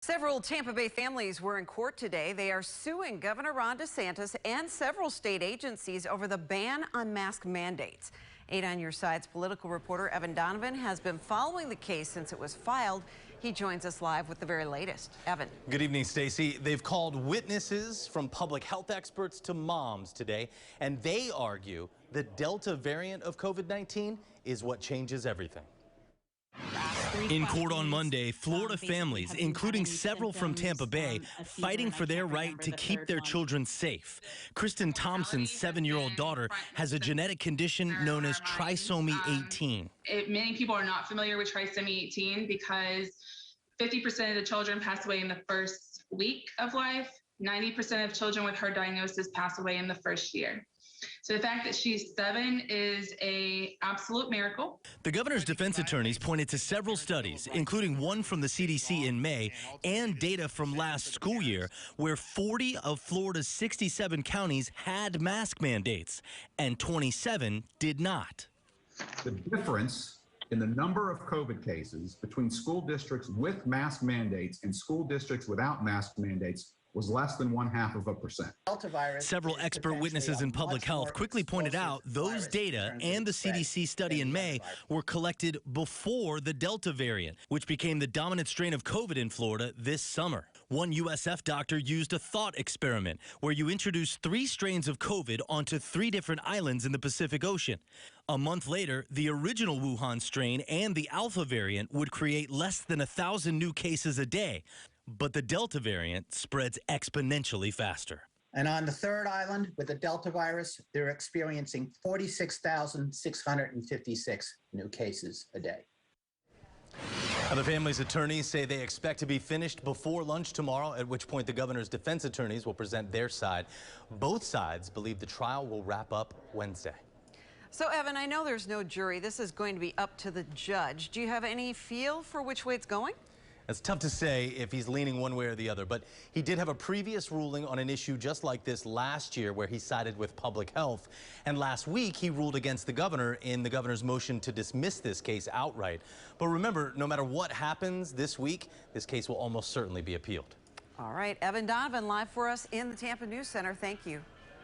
Several Tampa Bay families were in court today. They are suing Governor Ron DeSantis and several state agencies over the ban on mask mandates. 8 on Your Side's political reporter Evan Donovan has been following the case since it was filed. He joins us live with the very latest. Evan. Good evening, Stacey. They've called witnesses from public health experts to moms today, and they argue the Delta variant of COVID-19 is what changes everything. In court on Monday, Florida families, including several from Tampa Bay, fighting for their right to keep their children safe. KRISTIN, Thompson's 7-year-old daughter, has a genetic condition known as trisomy 18. Many people are not familiar with trisomy 18 because 50% of the children pass away in the first week of life. 90% of children with her diagnosis pass away in the first year. So the fact that she's 7 is an absolute miracle. The governor's defense attorneys pointed to several studies, including one from the CDC in May and data from last school year, where 40 of Florida's 67 counties had mask mandates and 27 did not. The difference in the number of COVID cases between school districts with mask mandates and school districts without mask mandates was less than 0.5%. Several expert witnesses in public health quickly pointed out those data and the CDC study in May were collected before the Delta variant, which became the dominant strain of COVID in Florida this summer. One USF doctor used a thought experiment where you introduce 3 strains of COVID onto 3 different islands in the Pacific Ocean. A month later, the original Wuhan strain and the Alpha variant would create less than 1,000 new cases a day. But the Delta variant spreads exponentially faster. And on the 3rd island with the Delta virus, they're experiencing 46,656 new cases a day. Now, the family's attorneys say they expect to be finished before lunch tomorrow, at which point the governor's defense attorneys will present their side. Both sides believe the trial will wrap up Wednesday. So, Evan, I know there's no jury. This is going to be up to the judge. Do you have any feel for which way it's going? It's tough to say if he's leaning one way or the other, but he did have a previous ruling on an issue just like this last year where he sided with public health. And last week, he ruled against the governor in the governor's motion to dismiss this case outright. But remember, no matter what happens this week, this case will almost certainly be appealed. All right, Evan Donovan live for us in the Tampa News Center. Thank you.